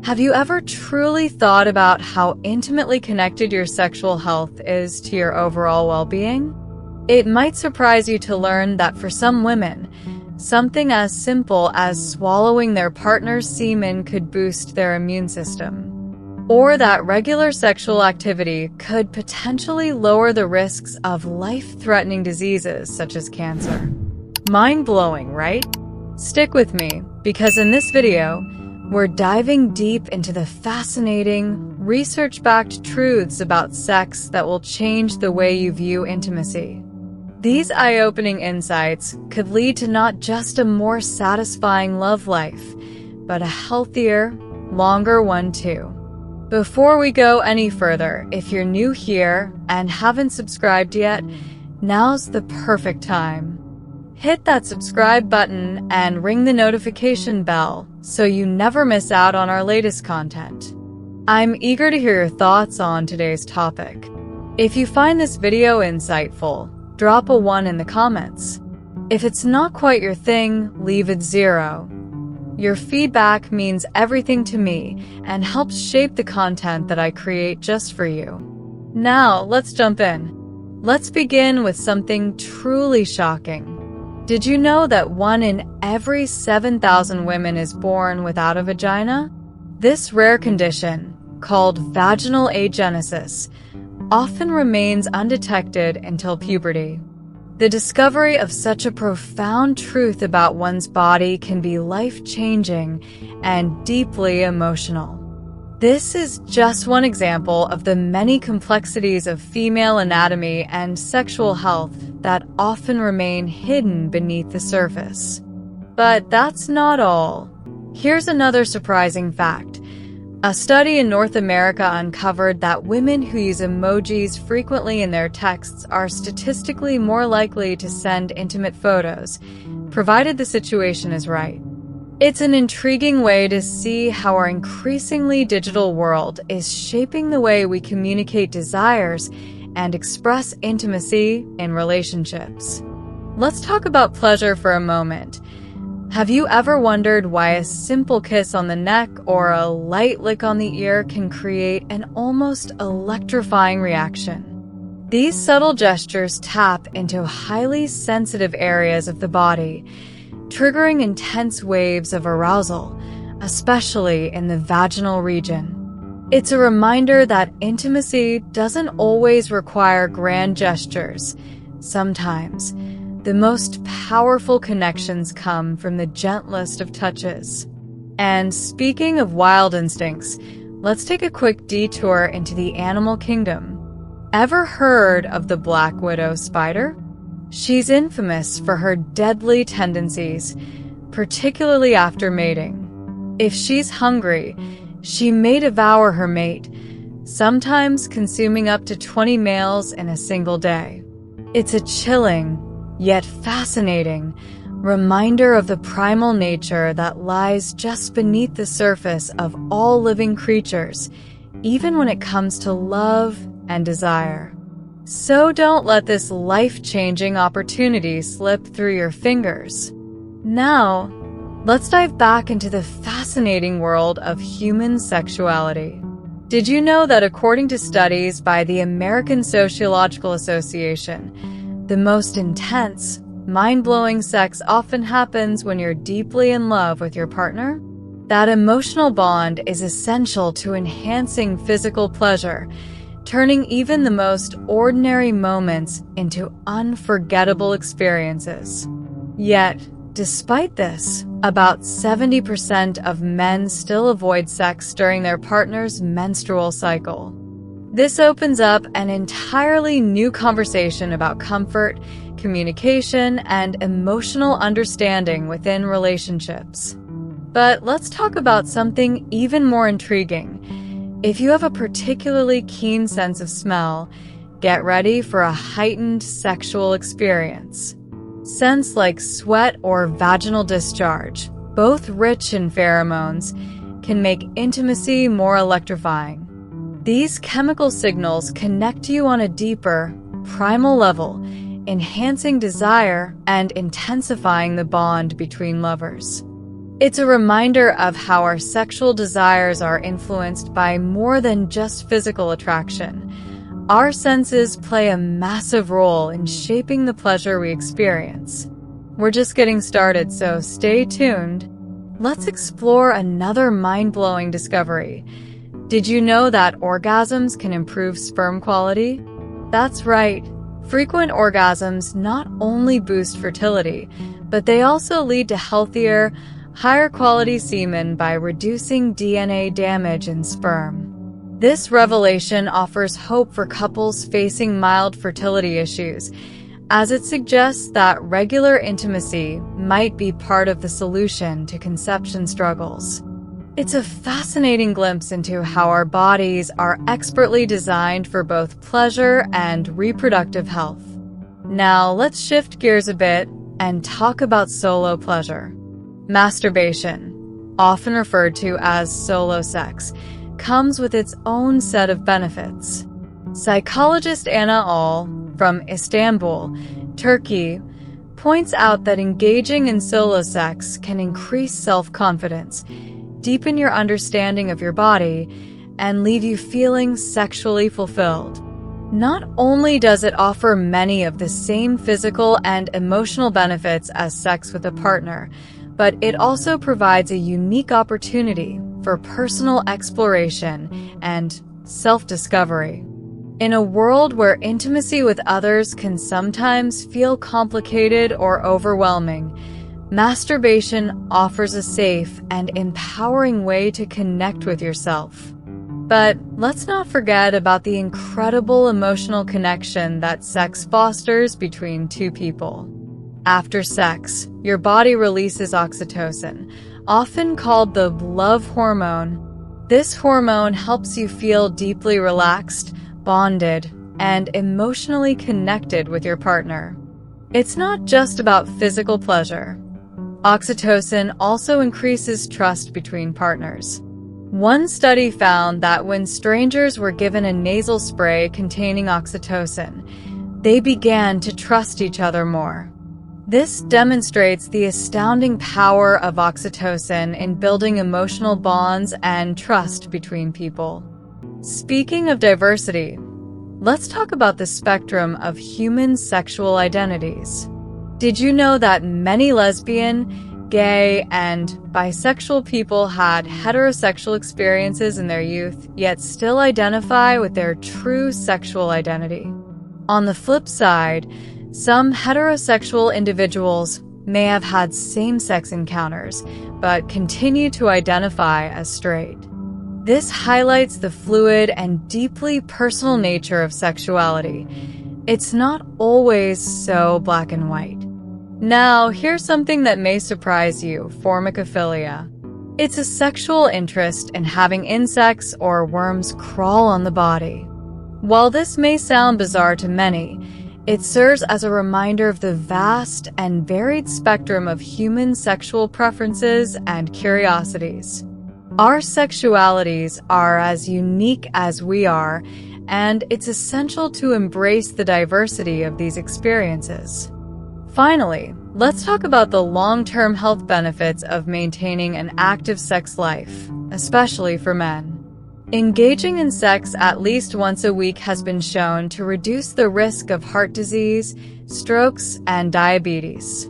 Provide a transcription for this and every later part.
Have you ever truly thought about how intimately connected your sexual health is to your overall well-being? It might surprise you to learn that for some women, something as simple as swallowing their partner's semen could boost their immune system, or that regular sexual activity could potentially lower the risks of life-threatening diseases such as cancer. Mind-blowing, right? Stick with me, because in this video, we're diving deep into the fascinating, research-backed truths about sex that will change the way you view intimacy. These eye-opening insights could lead to not just a more satisfying love life, but a healthier, longer one too. Before we go any further, if you're new here and haven't subscribed yet, now's the perfect time. Hit that subscribe button and ring the notification bell so you never miss out on our latest content. I'm eager to hear your thoughts on today's topic. If you find this video insightful, drop a 1 in the comments. If it's not quite your thing, leave it 0. Your feedback means everything to me and helps shape the content that I create just for you. Now, let's jump in. Let's begin with something truly shocking. Did you know that 1 in every 7,000 women is born without a vagina? This rare condition, called vaginal agenesis, often remains undetected until puberty. The discovery of such a profound truth about one's body can be life-changing and deeply emotional. This is just one example of the many complexities of female anatomy and sexual health that often remain hidden beneath the surface. But that's not all. Here's another surprising fact. A study in North America uncovered that women who use emojis frequently in their texts are statistically more likely to send intimate photos, provided the situation is right. It's an intriguing way to see how our increasingly digital world is shaping the way we communicate desires and express intimacy in relationships. Let's talk about pleasure for a moment. Have you ever wondered why a simple kiss on the neck or a light lick on the ear can create an almost electrifying reaction? These subtle gestures tap into highly sensitive areas of the body, triggering intense waves of arousal, especially in the vaginal region. It's a reminder that intimacy doesn't always require grand gestures. Sometimes, the most powerful connections come from the gentlest of touches. And speaking of wild instincts, let's take a quick detour into the animal kingdom. Ever heard of the black widow spider? She's infamous for her deadly tendencies, particularly after mating. If she's hungry, she may devour her mate, sometimes consuming up to 20 males in a single day. It's a chilling, yet fascinating, reminder of the primal nature that lies just beneath the surface of all living creatures, even when it comes to love and desire. So don't let this life-changing opportunity slip through your fingers. Now, let's dive back into the fascinating world of human sexuality. Did you know that according to studies by the American Sociological Association, the most intense, mind-blowing sex often happens when you're deeply in love with your partner? That emotional bond is essential to enhancing physical pleasure, turning even the most ordinary moments into unforgettable experiences. Yet, despite this, about 70% of men still avoid sex during their partner's menstrual cycle. This opens up an entirely new conversation about comfort, communication, and emotional understanding within relationships. But let's talk about something even more intriguing. If you have a particularly keen sense of smell, get ready for a heightened sexual experience. Scents like sweat or vaginal discharge, both rich in pheromones, can make intimacy more electrifying. These chemical signals connect you on a deeper, primal level, enhancing desire and intensifying the bond between lovers. It's a reminder of how our sexual desires are influenced by more than just physical attraction. Our senses play a massive role in shaping the pleasure we experience. We're just getting started, so stay tuned. Let's explore another mind-blowing discovery. Did you know that orgasms can improve sperm quality? That's right. Frequent orgasms not only boost fertility, but they also lead to healthier, higher quality semen by reducing DNA damage in sperm. This revelation offers hope for couples facing mild fertility issues, as it suggests that regular intimacy might be part of the solution to conception struggles. It's a fascinating glimpse into how our bodies are expertly designed for both pleasure and reproductive health. Now, let's shift gears a bit and talk about solo pleasure. Masturbation, often referred to as solo sex, comes with its own set of benefits. Psychologist Anna Al from Istanbul, Turkey, points out that engaging in solo sex can increase self-confidence, deepen your understanding of your body, and leave you feeling sexually fulfilled. Not only does it offer many of the same physical and emotional benefits as sex with a partner, but it also provides a unique opportunity for personal exploration and self-discovery. In a world where intimacy with others can sometimes feel complicated or overwhelming, masturbation offers a safe and empowering way to connect with yourself. But let's not forget about the incredible emotional connection that sex fosters between two people. After sex, your body releases oxytocin, often called the love hormone. This hormone helps you feel deeply relaxed, bonded, and emotionally connected with your partner. It's not just about physical pleasure. Oxytocin also increases trust between partners. One study found that when strangers were given a nasal spray containing oxytocin, they began to trust each other more. This demonstrates the astounding power of oxytocin in building emotional bonds and trust between people. Speaking of diversity, let's talk about the spectrum of human sexual identities. Did you know that many lesbian, gay, and bisexual people had heterosexual experiences in their youth, yet still identify with their true sexual identity? On the flip side, some heterosexual individuals may have had same-sex encounters, but continue to identify as straight. This highlights the fluid and deeply personal nature of sexuality. It's not always so black and white. Now, here's something that may surprise you: formicophilia. It's a sexual interest in having insects or worms crawl on the body. While this may sound bizarre to many, it serves as a reminder of the vast and varied spectrum of human sexual preferences and curiosities. Our sexualities are as unique as we are, and it's essential to embrace the diversity of these experiences. Finally, let's talk about the long-term health benefits of maintaining an active sex life, especially for men. Engaging in sex at least once a week has been shown to reduce the risk of heart disease, strokes, and diabetes.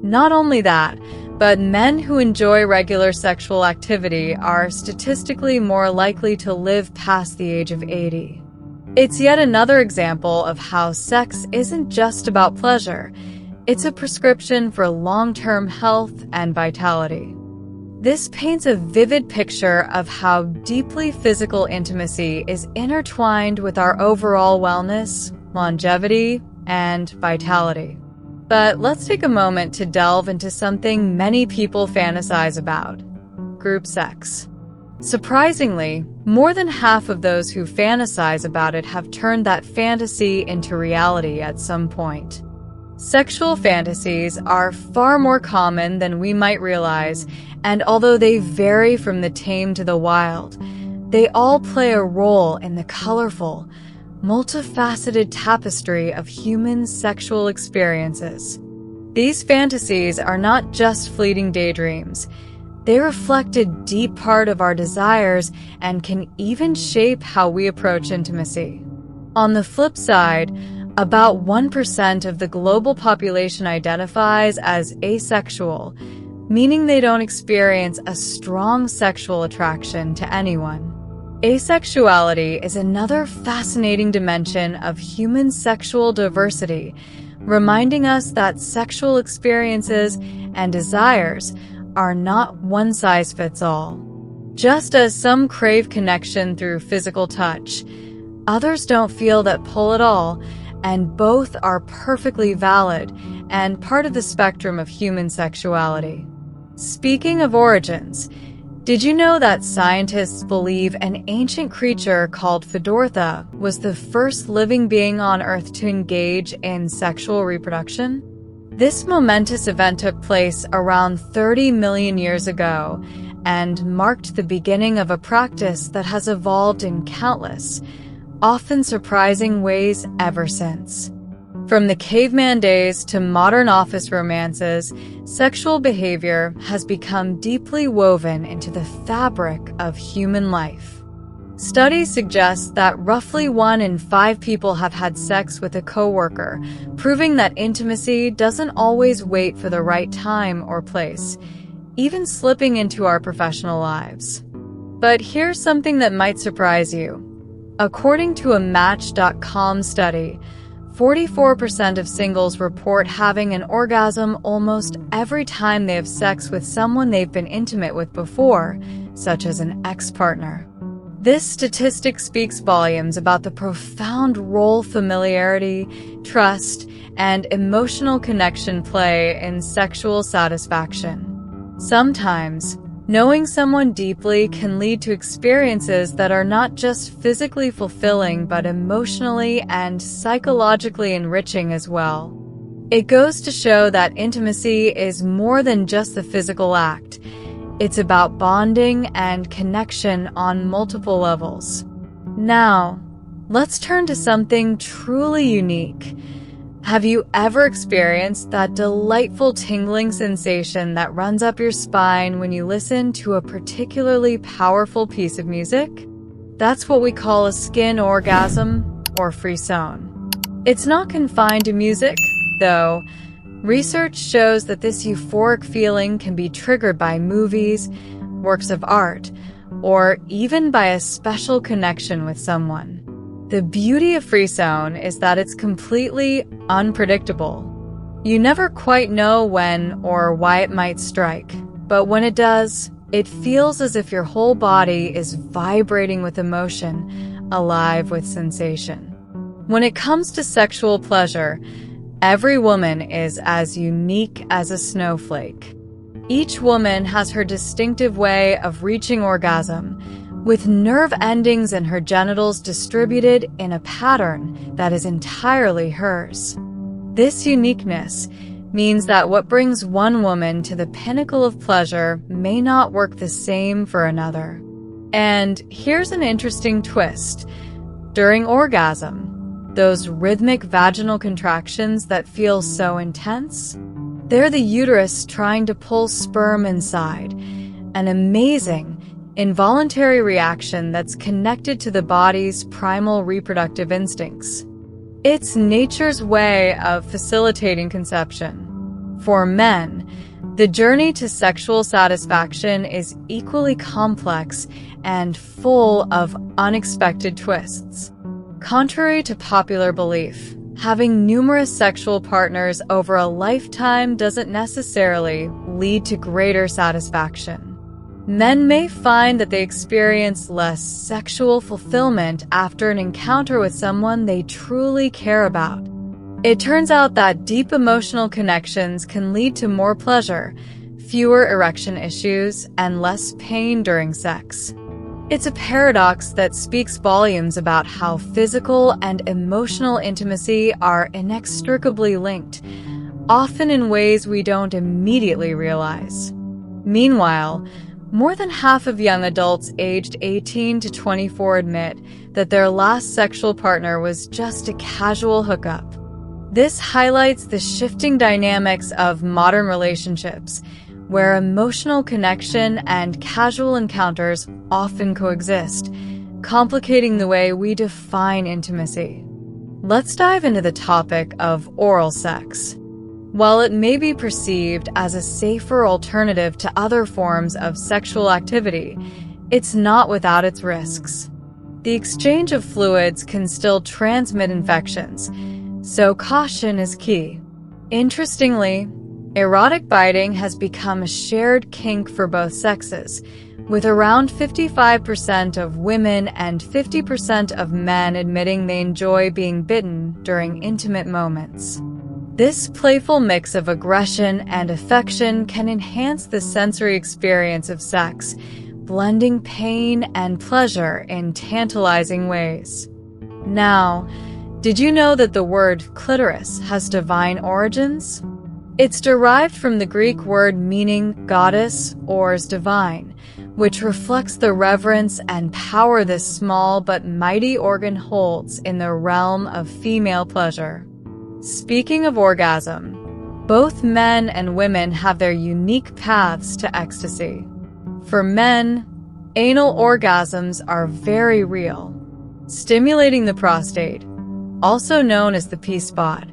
Not only that, but men who enjoy regular sexual activity are statistically more likely to live past the age of 80. It's yet another example of how sex isn't just about pleasure. It's a prescription for long-term health and vitality. This paints a vivid picture of how deeply physical intimacy is intertwined with our overall wellness, longevity, and vitality. But let's take a moment to delve into something many people fantasize about: group sex. Surprisingly, more than half of those who fantasize about it have turned that fantasy into reality at some point. Sexual fantasies are far more common than we might realize, and although they vary from the tame to the wild, they all play a role in the colorful, multifaceted tapestry of human sexual experiences. These fantasies are not just fleeting daydreams. They reflect a deep part of our desires and can even shape how we approach intimacy. On the flip side, about 1% of the global population identifies as asexual, meaning they don't experience a strong sexual attraction to anyone. Asexuality is another fascinating dimension of human sexual diversity, reminding us that sexual experiences and desires are not one size fits all. Just as some crave connection through physical touch, others don't feel that pull at all, and both are perfectly valid and part of the spectrum of human sexuality. Speaking of origins, did you know that scientists believe an ancient creature called Fedortha was the first living being on Earth to engage in sexual reproduction? This momentous event took place around 30 million years ago and marked the beginning of a practice that has evolved in countless, often surprising ways ever since. From the caveman days to modern office romances, sexual behavior has become deeply woven into the fabric of human life. Studies suggest that roughly 1 in 5 people have had sex with a coworker, proving that intimacy doesn't always wait for the right time or place, even slipping into our professional lives. But here's something that might surprise you. According to a Match.com study, 44% of singles report having an orgasm almost every time they have sex with someone they've been intimate with before, such as an ex-partner. This statistic speaks volumes about the profound role familiarity, trust, and emotional connection play in sexual satisfaction. Sometimes, knowing someone deeply can lead to experiences that are not just physically fulfilling but emotionally and psychologically enriching as well. It goes to show that intimacy is more than just the physical act. It's about bonding and connection on multiple levels. Now, let's turn to something truly unique. Have you ever experienced that delightful tingling sensation that runs up your spine when you listen to a particularly powerful piece of music? That's what we call a skin orgasm or frisson. It's not confined to music, though. Research shows that this euphoric feeling can be triggered by movies, works of art, or even by a special connection with someone. The beauty of frisson is that it's completely unpredictable. You never quite know when or why it might strike, but when it does, it feels as if your whole body is vibrating with emotion, alive with sensation. When it comes to sexual pleasure, every woman is as unique as a snowflake. Each woman has her distinctive way of reaching orgasm, with nerve endings in her genitals distributed in a pattern that is entirely hers. This uniqueness means that what brings one woman to the pinnacle of pleasure may not work the same for another. And here's an interesting twist. During orgasm, those rhythmic vaginal contractions that feel so intense, they're the uterus trying to pull sperm inside, an amazing, involuntary reaction that's connected to the body's primal reproductive instincts. It's nature's way of facilitating conception. For men, the journey to sexual satisfaction is equally complex and full of unexpected twists. Contrary to popular belief, having numerous sexual partners over a lifetime doesn't necessarily lead to greater satisfaction. Men may find that they experience less sexual fulfillment after an encounter with someone they truly care about. It turns out that deep emotional connections can lead to more pleasure, fewer erection issues, and less pain during sex. It's a paradox that speaks volumes about how physical and emotional intimacy are inextricably linked, often in ways we don't immediately realize. Meanwhile, more than half of young adults aged 18 to 24 admit that their last sexual partner was just a casual hookup. This highlights the shifting dynamics of modern relationships, where emotional connection and casual encounters often coexist, complicating the way we define intimacy. Let's dive into the topic of oral sex. While it may be perceived as a safer alternative to other forms of sexual activity, it's not without its risks. The exchange of fluids can still transmit infections, so caution is key. Interestingly, erotic biting has become a shared kink for both sexes, with around 55% of women and 50% of men admitting they enjoy being bitten during intimate moments. This playful mix of aggression and affection can enhance the sensory experience of sex, blending pain and pleasure in tantalizing ways. Now, did you know that the word clitoris has divine origins? It's derived from the Greek word meaning goddess or divine, which reflects the reverence and power this small but mighty organ holds in the realm of female pleasure. Speaking of orgasm, both men and women have their unique paths to ecstasy. For men, anal orgasms are very real, stimulating the prostate, also known as the P-spot,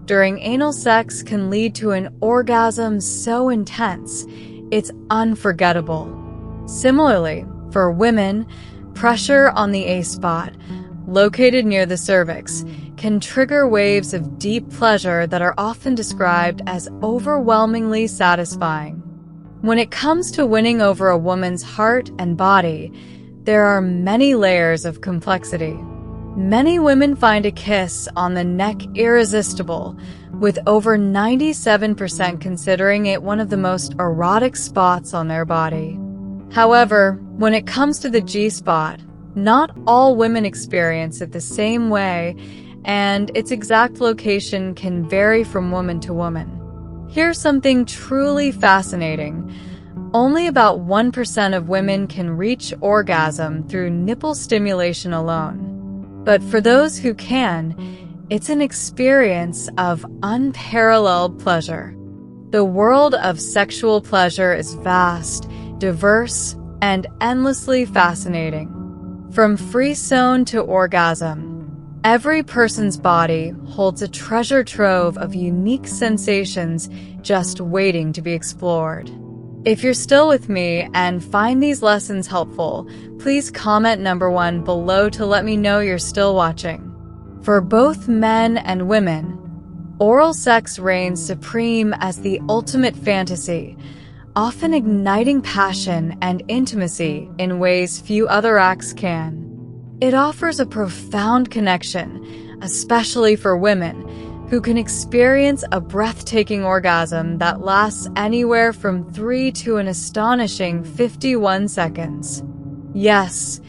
during anal sex can lead to an orgasm so intense, it's unforgettable. Similarly, for women, pressure on the A-spot, located near the cervix, can trigger waves of deep pleasure that are often described as overwhelmingly satisfying. When it comes to winning over a woman's heart and body, there are many layers of complexity. Many women find a kiss on the neck irresistible, with over 97% considering it one of the most erotic spots on their body. However, when it comes to the G-spot, not all women experience it the same way, and its exact location can vary from woman to woman. Here's something truly fascinating. Only about 1% of women can reach orgasm through nipple stimulation alone. But for those who can, it's an experience of unparalleled pleasure. The world of sexual pleasure is vast, diverse, and endlessly fascinating. From frisson to orgasm, every person's body holds a treasure trove of unique sensations just waiting to be explored. If you're still with me and find these lessons helpful, please comment number 1 below to let me know you're still watching. For both men and women, oral sex reigns supreme as the ultimate fantasy, often igniting passion and intimacy in ways few other acts can. It offers a profound connection, especially for women, who can experience a breathtaking orgasm that lasts anywhere from 3 to an astonishing 51 seconds. Yes,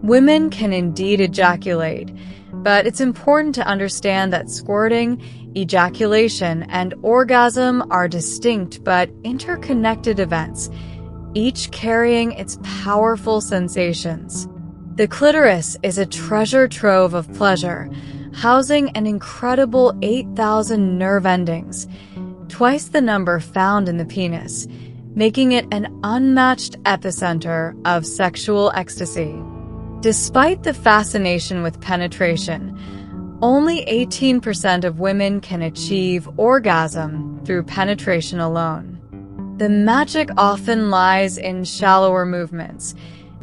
women can indeed ejaculate, but it's important to understand that squirting, ejaculation, and orgasm are distinct but interconnected events, each carrying its powerful sensations. The clitoris is a treasure trove of pleasure, housing an incredible 8,000 nerve endings, twice the number found in the penis, making it an unmatched epicenter of sexual ecstasy. Despite the fascination with penetration, only 18% of women can achieve orgasm through penetration alone. The magic often lies in shallower movements,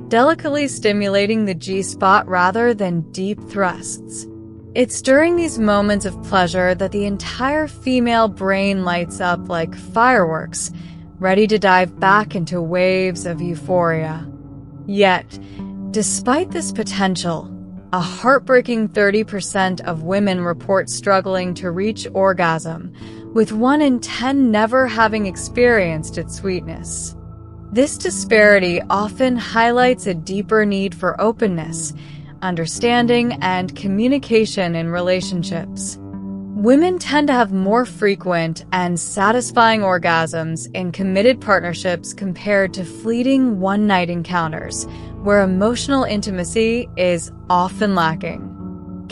delicately stimulating the G-spot rather than deep thrusts. It's during these moments of pleasure that the entire female brain lights up like fireworks, ready to dive back into waves of euphoria. Yet, despite this potential, a heartbreaking 30% of women report struggling to reach orgasm, with 1 in 10 never having experienced its sweetness. This disparity often highlights a deeper need for openness, understanding, and communication in relationships. Women tend to have more frequent and satisfying orgasms in committed partnerships compared to fleeting one-night encounters, where emotional intimacy is often lacking.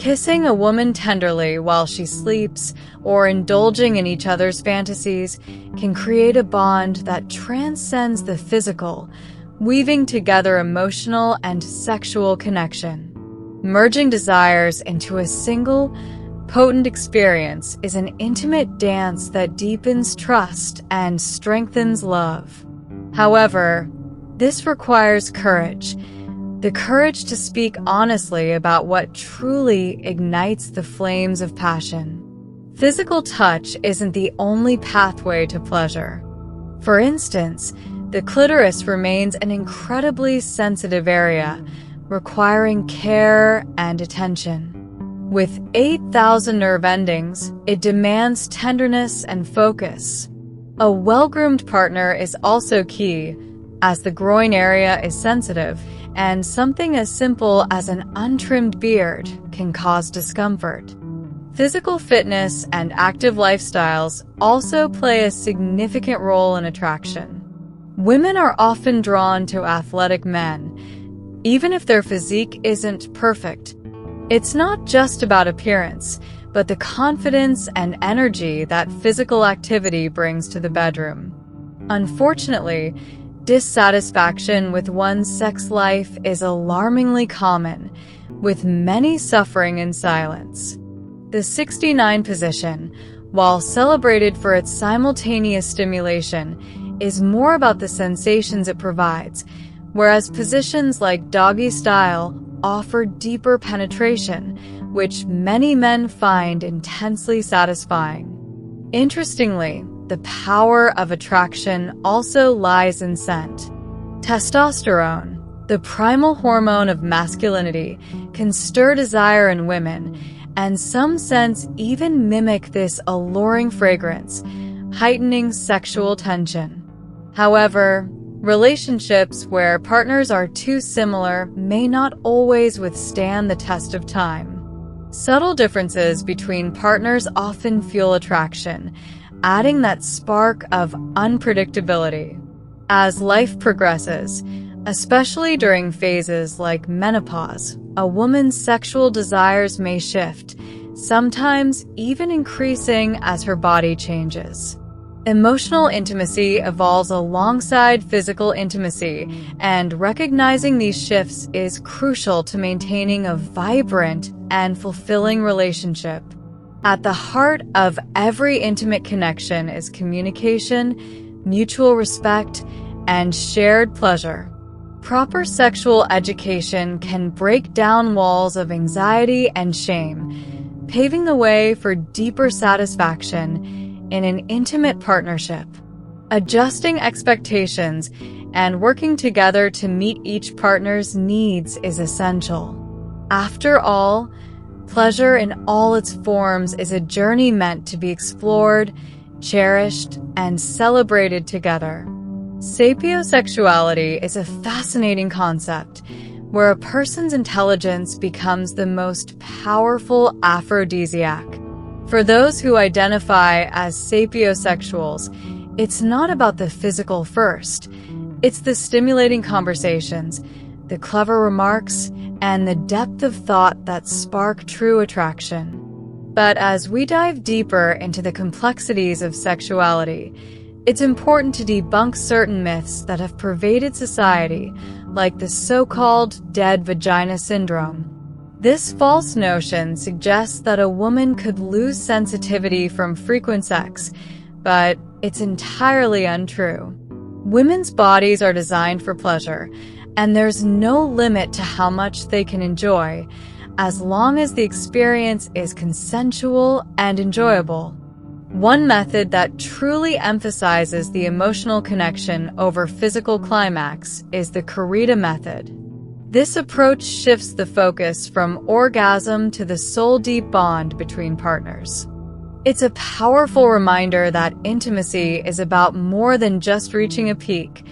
Kissing a woman tenderly while she sleeps or indulging in each other's fantasies can create a bond that transcends the physical, weaving together emotional and sexual connection. Merging desires into a single, potent experience is an intimate dance that deepens trust and strengthens love. However, this requires courage. The courage to speak honestly about what truly ignites the flames of passion. Physical touch isn't the only pathway to pleasure. For instance, the clitoris remains an incredibly sensitive area, requiring care and attention. With 8,000 nerve endings, it demands tenderness and focus. A well-groomed partner is also key, as the groin area is sensitive, and something as simple as an untrimmed beard can cause discomfort. Physical fitness and active lifestyles also play a significant role in attraction. Women are often drawn to athletic men, even if their physique isn't perfect. It's not just about appearance, but the confidence and energy that physical activity brings to the bedroom. Unfortunately, dissatisfaction with one's sex life is alarmingly common, with many suffering in silence. The 69 position, while celebrated for its simultaneous stimulation, is more about the sensations it provides, whereas positions like doggy style offer deeper penetration, which many men find intensely satisfying. Interestingly, the power of attraction also lies in scent. Testosterone, the primal hormone of masculinity, can stir desire in women, and some scents even mimic this alluring fragrance, heightening sexual tension. However, relationships where partners are too similar may not always withstand the test of time. Subtle differences between partners often fuel attraction, adding that spark of unpredictability. As life progresses, especially during phases like menopause, a woman's sexual desires may shift, sometimes even increasing as her body changes. Emotional intimacy evolves alongside physical intimacy, and recognizing these shifts is crucial to maintaining a vibrant and fulfilling relationship. At the heart of every intimate connection is communication, mutual respect, and shared pleasure. Proper sexual education can break down walls of anxiety and shame, paving the way for deeper satisfaction in an intimate partnership. Adjusting expectations and working together to meet each partner's needs is essential. After all, pleasure in all its forms is a journey meant to be explored, cherished, and celebrated together. Sapiosexuality is a fascinating concept where a person's intelligence becomes the most powerful aphrodisiac. For those who identify as sapiosexuals, it's not about the physical first. It's the stimulating conversations, the clever remarks, and the depth of thought that spark true attraction. But as we dive deeper into the complexities of sexuality, it's important to debunk certain myths that have pervaded society, like the so-called dead vagina syndrome. This false notion suggests that a woman could lose sensitivity from frequent sex, but it's entirely untrue. Women's bodies are designed for pleasure, and there's no limit to how much they can enjoy, as long as the experience is consensual and enjoyable. One method that truly emphasizes the emotional connection over physical climax is the Corrida method. This approach shifts the focus from orgasm to the soul-deep bond between partners. It's a powerful reminder that intimacy is about more than just reaching a peak.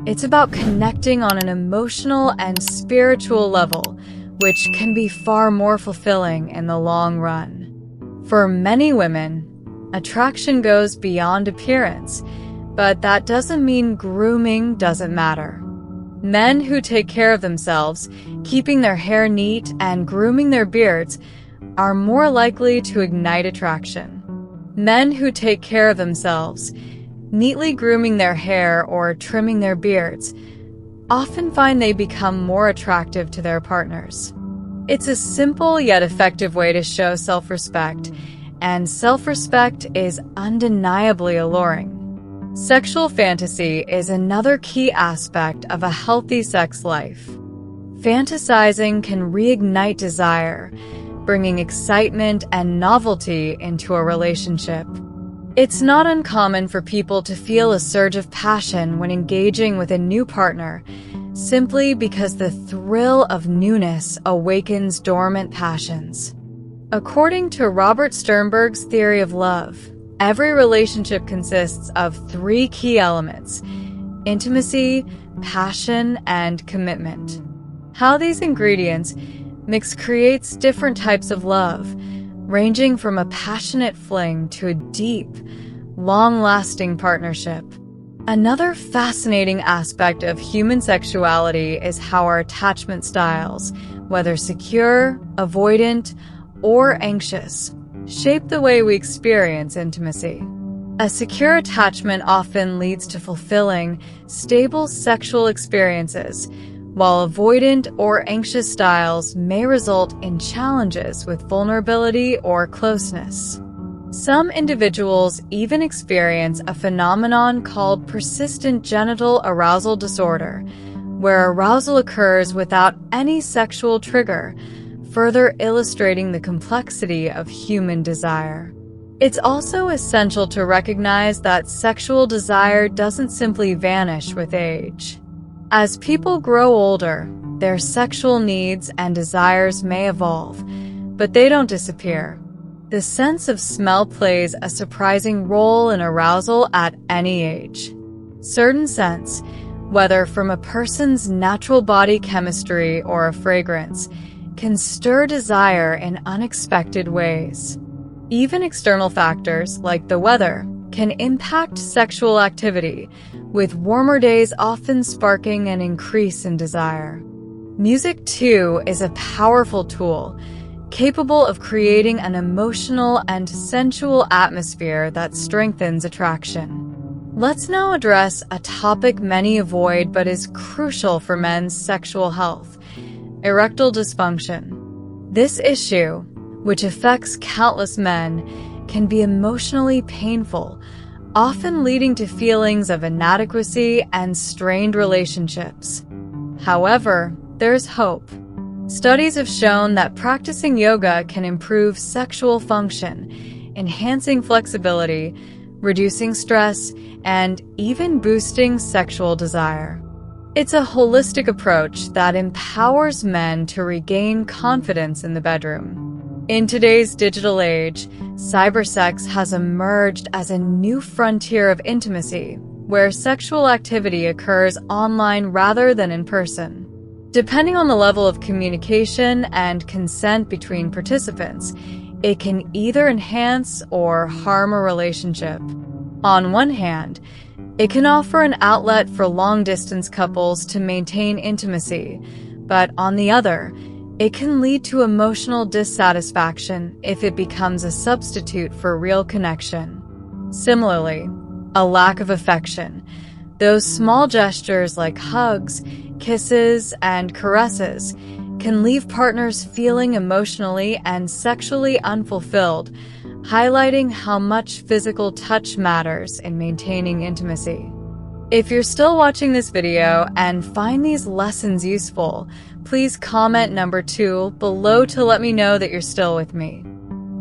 It's about connecting on an emotional and spiritual level, which can be far more fulfilling in the long run. For many women, attraction goes beyond appearance, but that doesn't mean grooming doesn't matter. Men who take care of themselves, keeping their hair neat and grooming their beards, are more likely to ignite attraction. Men who take care of themselves, neatly grooming their hair or trimming their beards, often find they become more attractive to their partners. It's a simple yet effective way to show self-respect, and self-respect is undeniably alluring. Sexual fantasy is another key aspect of a healthy sex life. Fantasizing can reignite desire, bringing excitement and novelty into a relationship. It's not uncommon for people to feel a surge of passion when engaging with a new partner, simply because the thrill of newness awakens dormant passions. According to Robert Sternberg's theory of love, every relationship consists of 3 key elements: intimacy, passion, and commitment. How these ingredients mix creates different types of love, ranging from a passionate fling to a deep, long-lasting partnership. Another fascinating aspect of human sexuality is how our attachment styles, whether secure, avoidant, or anxious, shape the way we experience intimacy. A secure attachment often leads to fulfilling, stable sexual experiences, while avoidant or anxious styles may result in challenges with vulnerability or closeness. Some individuals even experience a phenomenon called persistent genital arousal disorder, where arousal occurs without any sexual trigger, further illustrating the complexity of human desire. It's also essential to recognize that sexual desire doesn't simply vanish with age. As people grow older, their sexual needs and desires may evolve, but they don't disappear. The sense of smell plays a surprising role in arousal at any age. Certain scents, whether from a person's natural body chemistry or a fragrance, can stir desire in unexpected ways. Even external factors, like the weather, can impact sexual activity, with warmer days often sparking an increase in desire. Music, too, is a powerful tool, capable of creating an emotional and sensual atmosphere that strengthens attraction. Let's now address a topic many avoid but is crucial for men's sexual health: erectile dysfunction. This issue, which affects countless men, can be emotionally painful, often leading to feelings of inadequacy and strained relationships. However, there's hope. Studies have shown that practicing yoga can improve sexual function, enhancing flexibility, reducing stress, and even boosting sexual desire. It's a holistic approach that empowers men to regain confidence in the bedroom. In today's digital age, cybersex has emerged as a new frontier of intimacy, where sexual activity occurs online rather than in person. Depending on the level of communication and consent between participants, it can either enhance or harm a relationship. On one hand, it can offer an outlet for long-distance couples to maintain intimacy, but on the other, it can lead to emotional dissatisfaction if it becomes a substitute for real connection. Similarly, a lack of affection, those small gestures like hugs, kisses, and caresses, can leave partners feeling emotionally and sexually unfulfilled, highlighting how much physical touch matters in maintaining intimacy. If you're still watching this video and find these lessons useful, please comment number 2 below to let me know that you're still with me.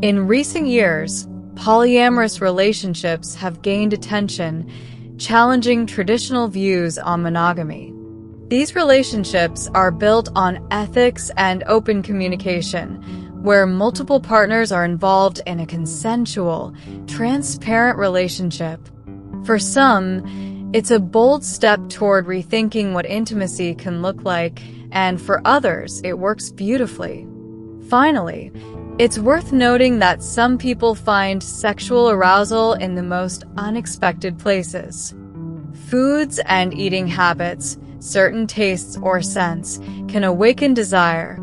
In recent years, polyamorous relationships have gained attention, challenging traditional views on monogamy. These relationships are built on ethics and open communication, where multiple partners are involved in a consensual, transparent relationship. For some, it's a bold step toward rethinking what intimacy can look like, and for others, it works beautifully. Finally, it's worth noting that some people find sexual arousal in the most unexpected places. Foods and eating habits, certain tastes or scents, can awaken desire,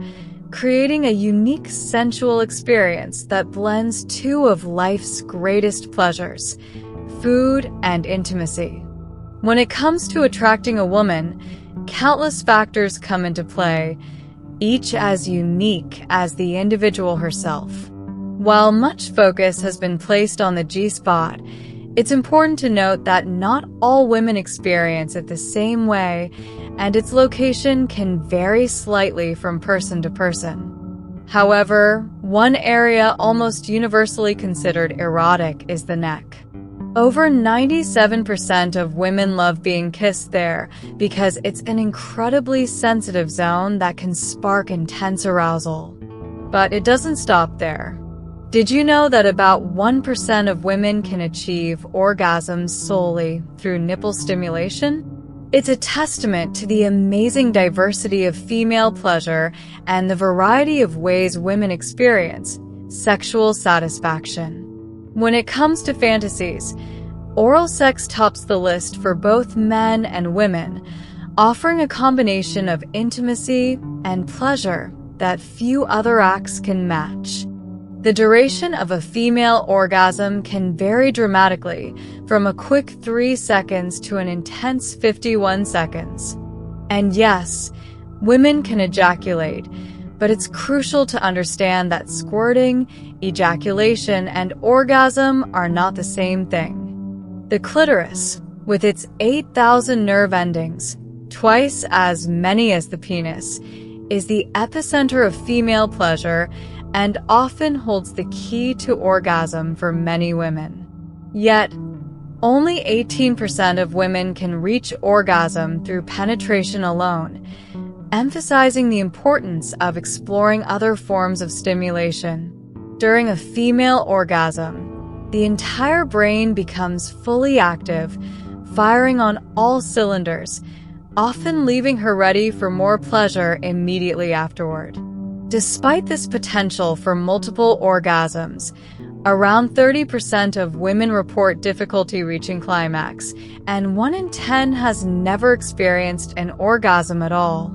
creating a unique sensual experience that blends two of life's greatest pleasures, food and intimacy. When it comes to attracting a woman, countless factors come into play, each as unique as the individual herself. While much focus has been placed on the G-spot, it's important to note that not all women experience it the same way, and its location can vary slightly from person to person. However, one area almost universally considered erotic is the neck. Over 97% of women love being kissed there because it's an incredibly sensitive zone that can spark intense arousal. But it doesn't stop there. Did you know that about 1% of women can achieve orgasms solely through nipple stimulation? It's a testament to the amazing diversity of female pleasure and the variety of ways women experience sexual satisfaction. When it comes to fantasies, oral sex tops the list for both men and women, offering a combination of intimacy and pleasure that few other acts can match. The duration of a female orgasm can vary dramatically, from a quick 3 seconds to an intense 51 seconds. And yes, women can ejaculate, but it's crucial to understand that squirting, ejaculation, and orgasm are not the same thing. The clitoris, with its 8,000 nerve endings, twice as many as the penis, is the epicenter of female pleasure and often holds the key to orgasm for many women. Yet, only 18% of women can reach orgasm through penetration alone, emphasizing the importance of exploring other forms of stimulation. During a female orgasm, the entire brain becomes fully active, firing on all cylinders, often leaving her ready for more pleasure immediately afterward. Despite this potential for multiple orgasms, around 30% of women report difficulty reaching climax, and 1 in 10 has never experienced an orgasm at all.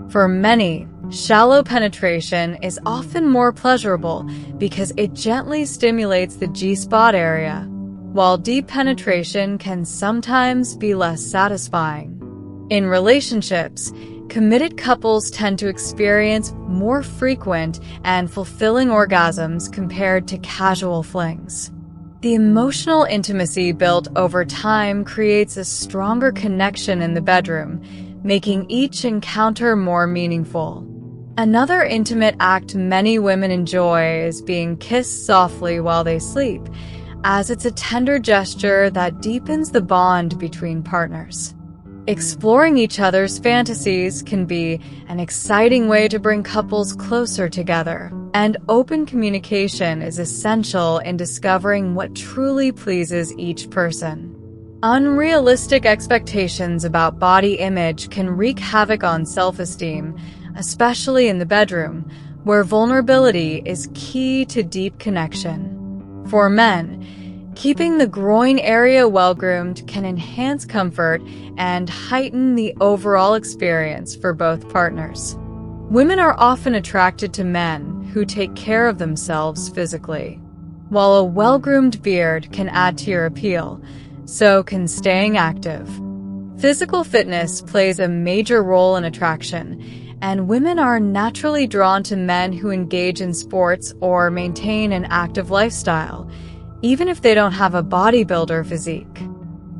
For many, shallow penetration is often more pleasurable because it gently stimulates the G-spot area, while deep penetration can sometimes be less satisfying. In relationships, committed couples tend to experience more frequent and fulfilling orgasms compared to casual flings. The emotional intimacy built over time creates a stronger connection in the bedroom, making each encounter more meaningful. Another intimate act many women enjoy is being kissed softly while they sleep, as it's a tender gesture that deepens the bond between partners. Exploring each other's fantasies can be an exciting way to bring couples closer together, and open communication is essential in discovering what truly pleases each person. Unrealistic expectations about body image can wreak havoc on self-esteem, especially in the bedroom, where vulnerability is key to deep connection. For men, keeping the groin area well-groomed can enhance comfort and heighten the overall experience for both partners. Women are often attracted to men who take care of themselves physically. While a well-groomed beard can add to your appeal, so can staying active. Physical fitness plays a major role in attraction, and women are naturally drawn to men who engage in sports or maintain an active lifestyle, even if they don't have a bodybuilder physique.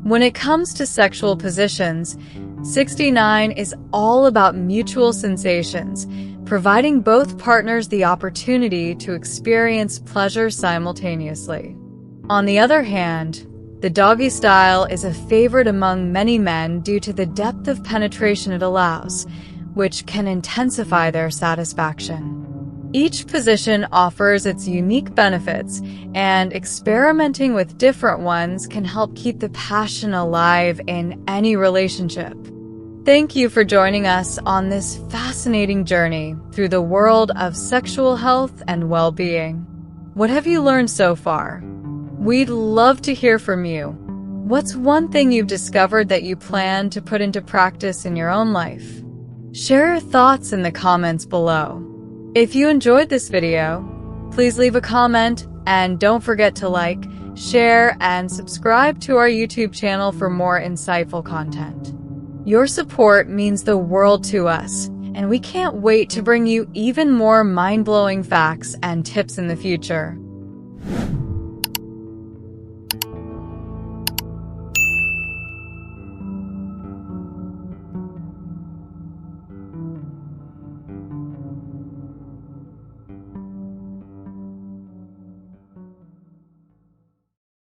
When it comes to sexual positions, 69 is all about mutual sensations, providing both partners the opportunity to experience pleasure simultaneously. On the other hand, the doggy style is a favorite among many men due to the depth of penetration it allows, which can intensify their satisfaction. Each position offers its unique benefits, and experimenting with different ones can help keep the passion alive in any relationship. Thank you for joining us on this fascinating journey through the world of sexual health and well-being. What have you learned so far? We'd love to hear from you. What's one thing you've discovered that you plan to put into practice in your own life? Share your thoughts in the comments below. If you enjoyed this video, please leave a comment and don't forget to like, share, and subscribe to our YouTube channel for more insightful content. Your support means the world to us, and we can't wait to bring you even more mind-blowing facts and tips in the future.